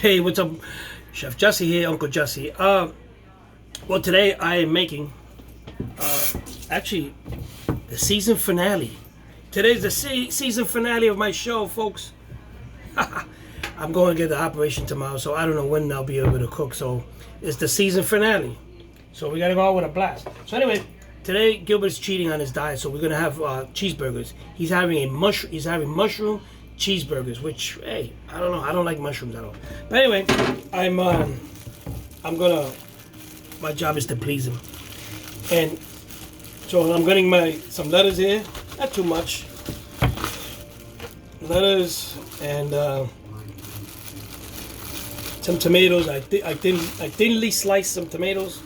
Hey, what's up? Chef Jesse here, Uncle Jesse. Well, today I am making, actually, the season finale. Today's the season finale of my show, folks. I'm going to get the operation tomorrow, so I don't know when I'll be able to cook. So it's the season finale. So we got to go out with a blast. So anyway, today Gilbert's cheating on his diet, so we're gonna have cheeseburgers. He's having mushroom cheeseburgers, which, hey, I don't know. I don't like mushrooms at all. But anyway, I'm gonna. My job is to please him, and so I'm getting some lettuce here. Not too much. Lettuce and some tomatoes. I thinly sliced some tomatoes,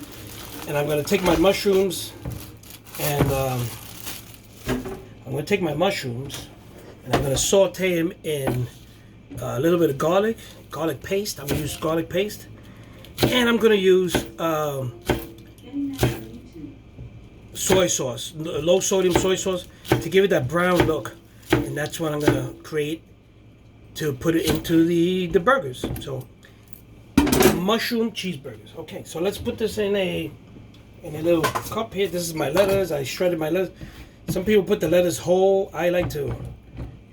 and I'm gonna take my mushrooms, and I'm gonna take my mushrooms. And I'm going to saute them in a little bit of garlic paste. I'm going to use garlic paste. And I'm going to use soy sauce, low sodium soy sauce, to give it that brown look. And that's what I'm going to create to put it into the burgers. So, mushroom cheeseburgers. Okay, so let's put this in a little cup here. This is my lettuce. I shredded my lettuce. Some people put the lettuce whole. I like to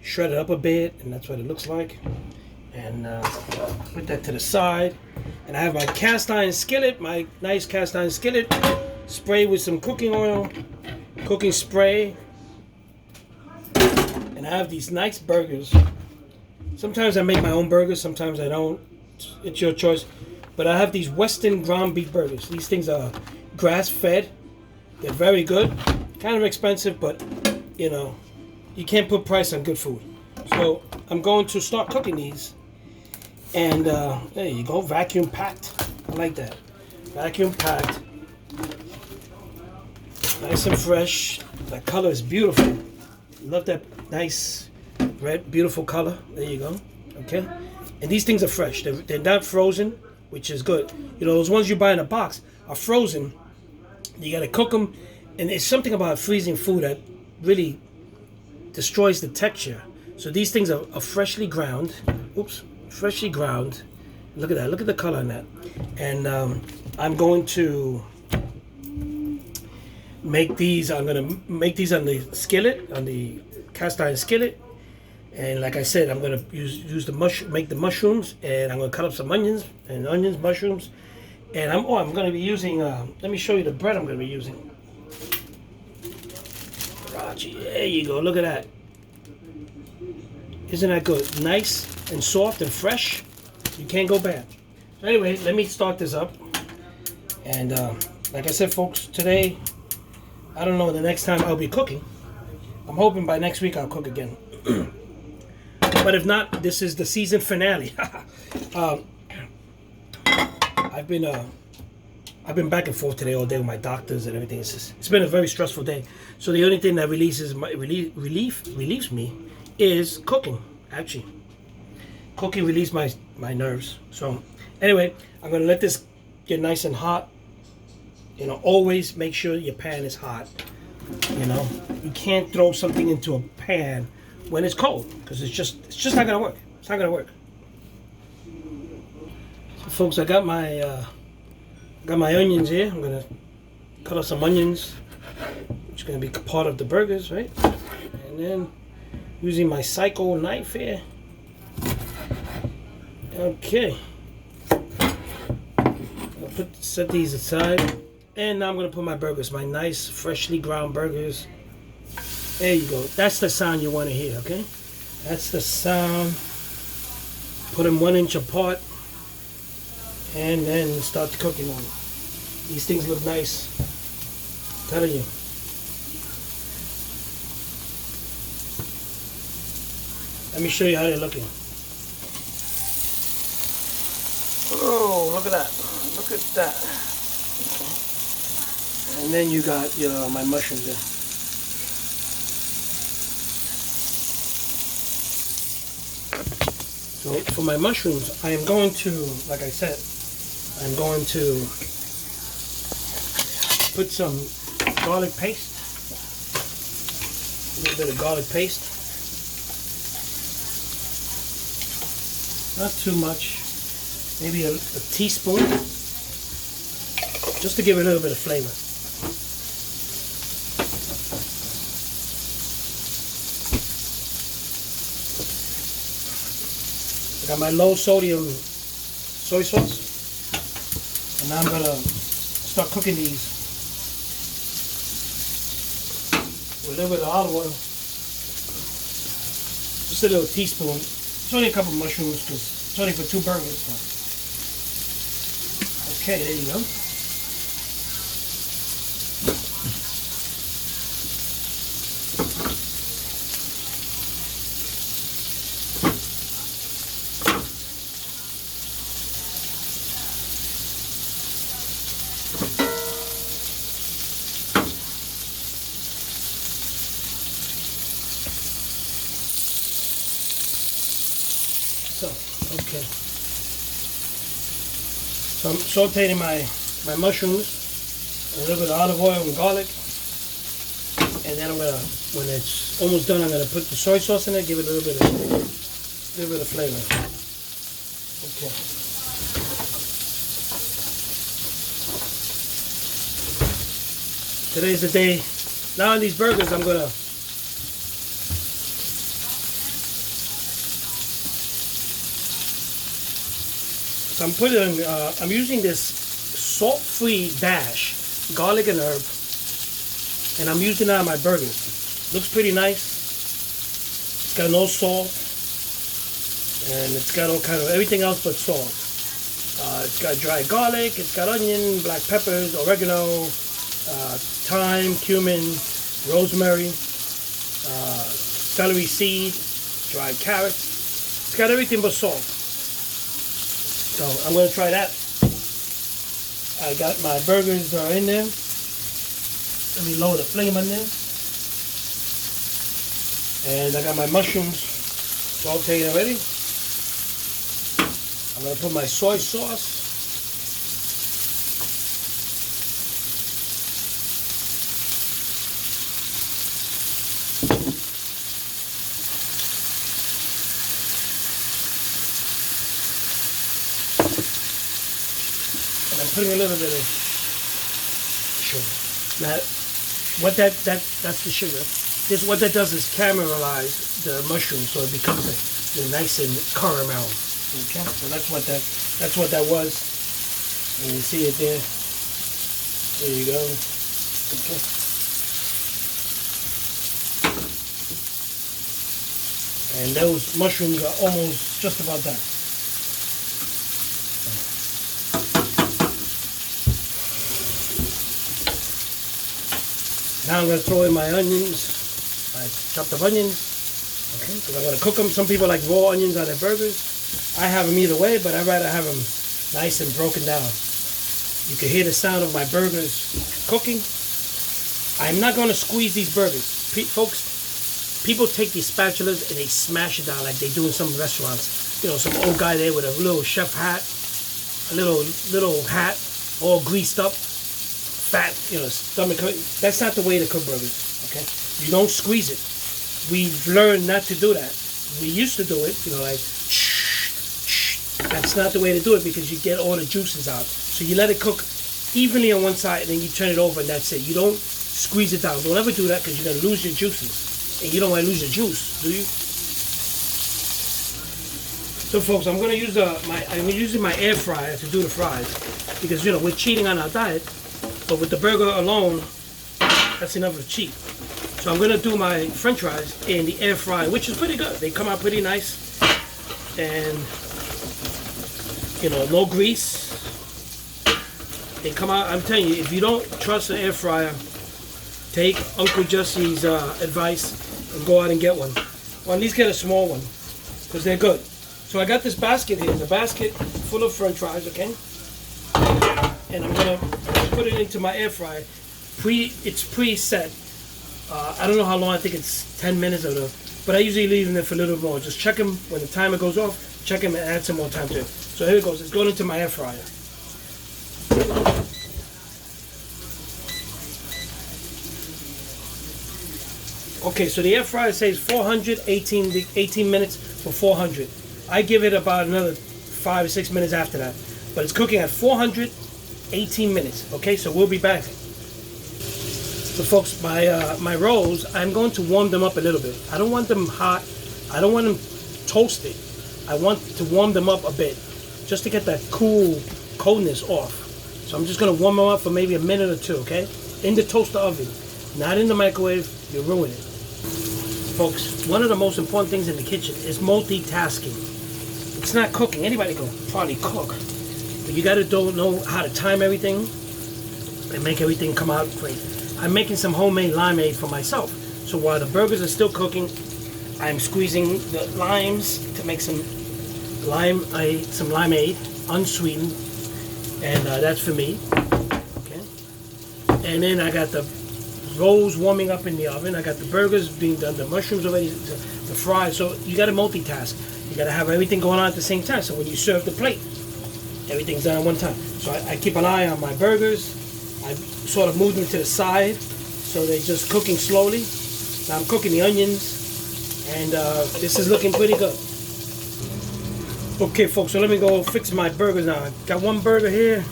shred it up a bit, and that's what it looks like. And put that to the side. And I have my cast iron skillet, my nice cast iron skillet, sprayed with some cooking oil, cooking spray. And I have these nice burgers. Sometimes I make my own burgers, sometimes I don't. It's your choice. But I have these Western ground beef burgers. These things are grass-fed. They're very good. Kind of expensive, but you know, you can't put price on good food. So I'm going to start cooking these. And there you go, vacuum packed. I like that. Vacuum packed. Nice and fresh. That color is beautiful. Love that nice red, beautiful color. There you go. Okay. And these things are fresh. They're not frozen, which is good. You know, those ones you buy in a box are frozen. You got to cook them. And there's something about freezing food that really destroys the texture. So these things are freshly ground. Oops, freshly ground. Look at that. Look at the color on that. And I'm going to make these. I'm going to make these on the skillet, on the cast iron skillet. And like I said, I'm going to use make the mushrooms, and I'm going to cut up some onions, mushrooms, and I'm going to be using. Let me show you the bread I'm going to be using. There you go. Look at that. Isn't that good? Nice and soft and fresh. You can't go bad. So anyway, let me start this up. And like I said, folks, today, I don't know the next time I'll be cooking. I'm hoping by next week I'll cook again. But if not, this is the season finale. I've been back and forth today all day with my doctors and everything. It's been a very stressful day. So the only thing that relieves me is cooking. Actually, cooking relieves my nerves. So anyway, I'm gonna let this get nice and hot. You know, always make sure your pan is hot. You know, you can't throw something into a pan when it's cold, because it's just not gonna work. It's not gonna work. So folks, I got my onions here. I'm gonna cut off some onions, which is gonna be part of the burgers, right? And then using my Psycho knife here. Okay. I'll set these aside, and now I'm gonna put my burgers, my nice freshly ground burgers. There you go. That's the sound you want to hear. Okay, that's the sound. Put them 1 inch apart, and then start cooking on it. These things look nice. I'm telling you. Let me show you how they're looking. Oh, look at that. Look at that. Okay. And then you got my mushrooms there. So for my mushrooms, I am going to, like I said, I'm going to put some garlic paste, a little bit of garlic paste, not too much, maybe a teaspoon, just to give it a little bit of flavor. I got my low sodium soy sauce, and now I'm gonna start cooking these with a little bit of olive oil, just a little teaspoon. It's only a couple of mushrooms because it's only for 2 burgers. So. Okay, there you go. So, okay. So I'm sauteing my mushrooms, a little bit of olive oil and garlic, and then I'm gonna, when it's almost done, I'm gonna put the soy sauce in it, give it a little bit of flavor. Okay. Today's the day. Now on these burgers, I'm gonna So I'm using this salt-free dash, garlic and herb, and I'm using that on my burgers. Looks pretty nice. It's got no salt, and it's got all kind of everything else but salt. It's got dry garlic, it's got onion, black peppers, oregano, thyme, cumin, rosemary, celery seed, dried carrots. It's got everything but salt. So I'm going to try that. I got my burgers in there. Let me lower the flame on this. And I got my mushrooms sauteed already. I'm going to put my soy sauce. I'm putting a little bit of sugar. Now, that's the sugar. What that does is caramelize the mushroom, so it becomes nice and caramel. Okay, so that's what that was. And you see it there. There you go. Okay. And those mushrooms are almost just about done. Now I'm going to throw in my onions, my chopped up onions, okay, because I'm going to cook them. Some people like raw onions on their burgers. I have them either way, but I'd rather have them nice and broken down. You can hear the sound of my burgers cooking. I'm not going to squeeze these burgers. Folks, people take these spatulas and they smash it down like they do in some restaurants. You know, some old guy there with a little chef hat, a little hat, all greased up. Fat, stomach. That's not the way to cook burgers. Okay, you don't squeeze it. We've learned not to do that. We used to do it, like. That's not the way to do it because you get all the juices out. So you let it cook evenly on one side, and then you turn it over, and that's it. You don't squeeze it down. Don't ever do that because you're gonna lose your juices, and you don't want to lose your juice, do you? So, folks, I'm using my air fryer to do the fries because we're cheating on our diet. But with the burger alone, that's enough of cheat. So I'm gonna do my French fries in the air fryer, which is pretty good. They come out pretty nice, and no grease. They come out. I'm telling you, if you don't trust the air fryer, take Uncle Jesse's advice and go out and get one. Or at least get a small one, because they're good. So I got this basket here. It's a basket full of French fries, okay? And I'm gonna put it into my air fryer. It's preset. I don't know how long. I think it's 10 minutes or so. But I usually leave them there for a little more. Just check them when the timer goes off. Check them and add some more time to it. So here it goes. It's going into my air fryer. Okay, so the air fryer says 400, 18 minutes for 400. I give it about another 5 or 6 minutes after that. But it's cooking at 418 minutes. Okay, so we'll be back. So folks, my rolls, I'm going to warm them up a little bit. I don't want them hot. I don't want them toasted. I want to warm them up a bit, just to get that coldness off. So I'm just going to warm them up for maybe a minute or two, okay? In the toaster oven, not in the microwave. You'll ruin it. Folks, one of the most important things in the kitchen is multitasking. It's not cooking. Anybody can probably cook, but you got to know how to time everything and make everything come out great. I'm making some homemade limeade for myself. So while the burgers are still cooking, I'm squeezing the limes to make some limeade, unsweetened, and that's for me. Okay. And then I got the rolls warming up in the oven. I got the burgers being done, the mushrooms already, the fries. So you got to multitask. You got to have everything going on at the same time. So when you serve the plate, everything's done at one time. So I keep an eye on my burgers. I sort of moved them to the side, so they're just cooking slowly. Now I'm cooking the onions, and this is looking pretty good. Okay, folks, so let me go fix my burgers now. I got one burger here.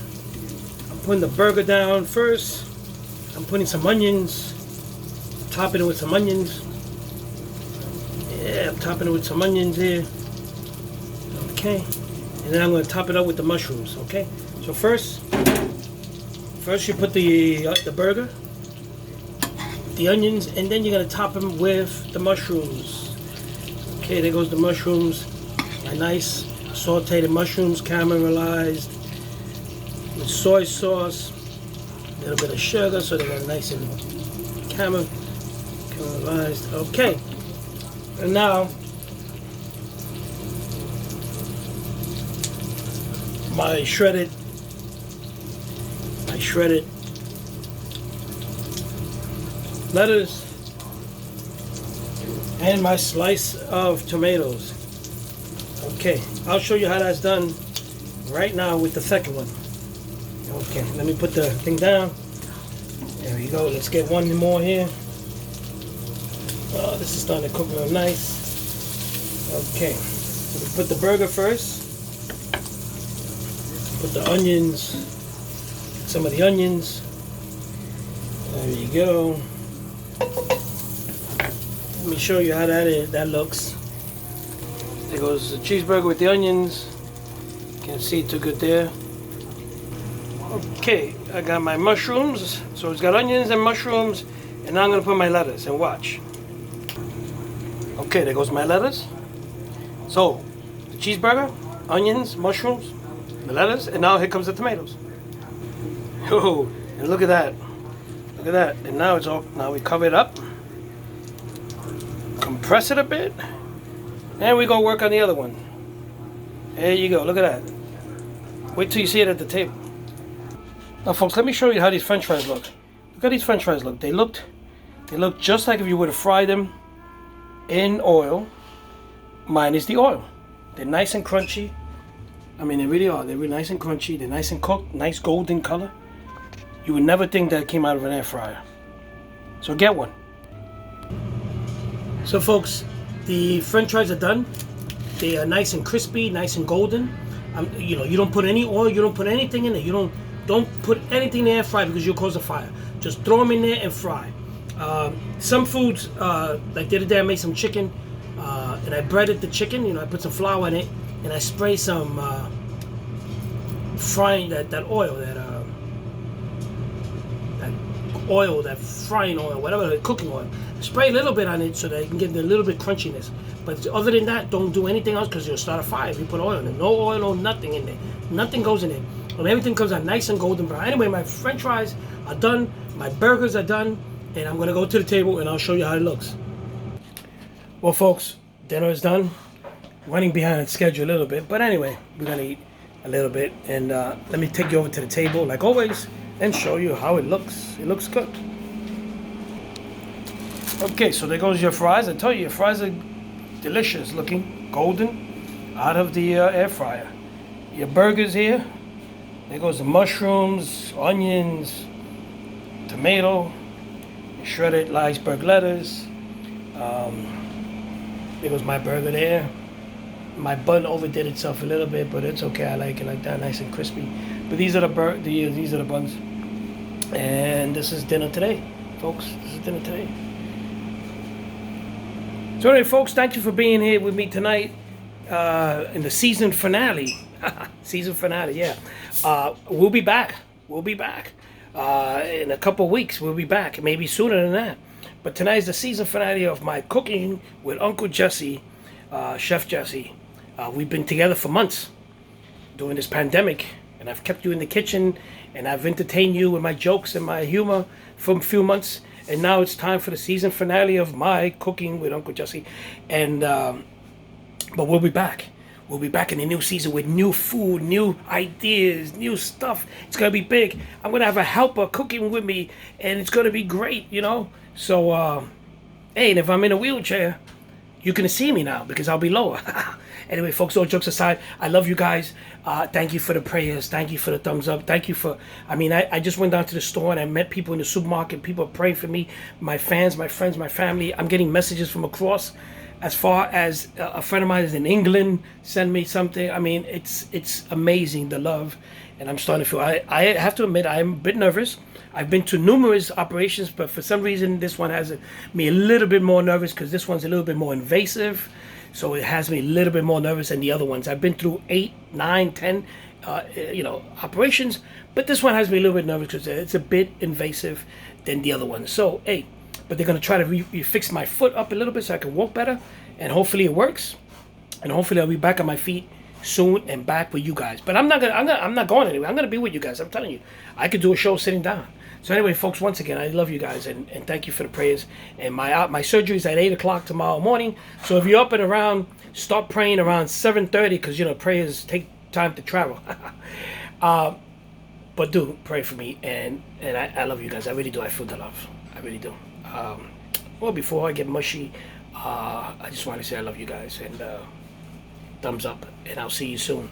I'm putting the burger down first. I'm putting some onions, topping it with some onions. Yeah, I'm topping it with some onions here. Okay, and then I'm going to top it up with the mushrooms. Okay, so first you put the burger, the onions, and then you're going to top them with the mushrooms. Okay, there goes the mushrooms. My nice sauteed mushrooms, caramelized with soy sauce. A little bit of sugar so they got nice and caramelized. Okay, and now my shredded lettuce and my slice of tomatoes. Okay, I'll show you how that's done right now with the second one. Okay, let me put the thing down. There we go. Let's get one more here. Oh, this is starting to cook real nice. Okay, so we put the burger first. Put the onions, some of the onions. There you go. Let me show you how that looks. There goes the cheeseburger with the onions. Can't see it too good there. Okay, I got my mushrooms. So it's got onions and mushrooms, and now I'm gonna put my lettuce and watch. Okay, there goes my lettuce. So the cheeseburger, onions, mushrooms, the lettuce, and now here comes the tomatoes. Oh, and look at that. Look at that. And now it's all, now we cover it up. Compress it a bit. And we go work on the other one. There you go, look at that. Wait till you see it at the table. Now folks, let me show you how these french fries look. Look how these french fries look. They look just like if you would have fried them in oil, minus the oil. They're nice and crunchy. I mean, they really are. They're really nice and crunchy. They're nice and cooked, nice golden color. You would never think that came out of an air fryer. So get one. So folks, the french fries are done. They are nice and crispy, nice and golden. You know, you don't put any oil, you don't put anything in there. You don't put anything in the air fryer because you'll cause a fire. Just throw them in there and fry. Some foods, like the other day I made some chicken, and I breaded the chicken. You know, I put some flour in it, and I spray some frying that oil, that frying oil, whatever, cooking oil. Spray a little bit on it so that it can get a little bit crunchiness. But other than that, don't do anything else because you'll start a fire if you put oil in it. No oil, no nothing in there. Nothing goes in it. And everything comes out nice and golden brown. Anyway, my french fries are done. My burgers are done. And I'm going to go to the table and I'll show you how it looks. Well, folks, dinner is done. Running behind schedule a little bit. But anyway, we're going to eat a little bit. And let me take you over to the table, like always, and show you how it looks. It looks good. Okay, so there goes your fries. I tell you, your fries are delicious looking, golden, out of the air fryer. Your burgers here. There goes the mushrooms, onions, tomato, shredded iceberg lettuce. There goes my burger there. My bun overdid itself a little bit, but it's okay. I like it like that, nice and crispy. But these are these are the buns, and this is dinner today, folks. This is dinner today. So anyway, folks, thank you for being here with me tonight in the season finale. Season finale, yeah. We'll be back. We'll be back in a couple of weeks. We'll be back, maybe sooner than that. But tonight is the season finale of my cooking with Uncle Jesse, Chef Jesse. We've been together for months during this pandemic, and I've kept you in the kitchen, and I've entertained you with my jokes and my humor for a few months. And now it's time for the season finale of my cooking with Uncle Jesse. And but we'll be back. We'll be back in the new season with new food, new ideas, new stuff. It's gonna be big. I'm gonna have a helper cooking with me, and it's gonna be great, you know. So, hey, and if I'm in a wheelchair, you can see me now because I'll be lower. Anyway, folks, all jokes aside, I love you guys. Thank you for the prayers. Thank you for the thumbs up. Thank you for, I just went down to the store and I met people in the supermarket. People are praying for me, my fans, my friends, my family. I'm getting messages from across. As far as a friend of mine is in England, send me something. I mean, it's amazing, the love. And I'm starting to feel, I have to admit, I'm a bit nervous. I've been to numerous operations, but for some reason, this one has me a little bit more nervous because this one's a little bit more invasive. So it has me a little bit more nervous than the other ones. I've been through 8, 9, 10, operations, but this one has me a little bit nervous because it's a bit invasive than the other ones. So, hey, but they're gonna try to fix my foot up a little bit so I can walk better, and hopefully it works, and hopefully I'll be back on my feet soon and back with you guys. But I'm not going anywhere. I'm gonna be with you guys. I'm telling you, I could do a show sitting down. So anyway, folks, once again, I love you guys and thank you for the prayers. And my surgery is at 8 o'clock tomorrow morning. So if you're up and around, start praying around 7:30 because prayers take time to travel. But do pray for me, and I love you guys. I really do. I feel the love. I really do. Well, before I get mushy, I just want to say I love you guys and thumbs up, and I'll see you soon.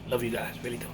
Love you guys, really do.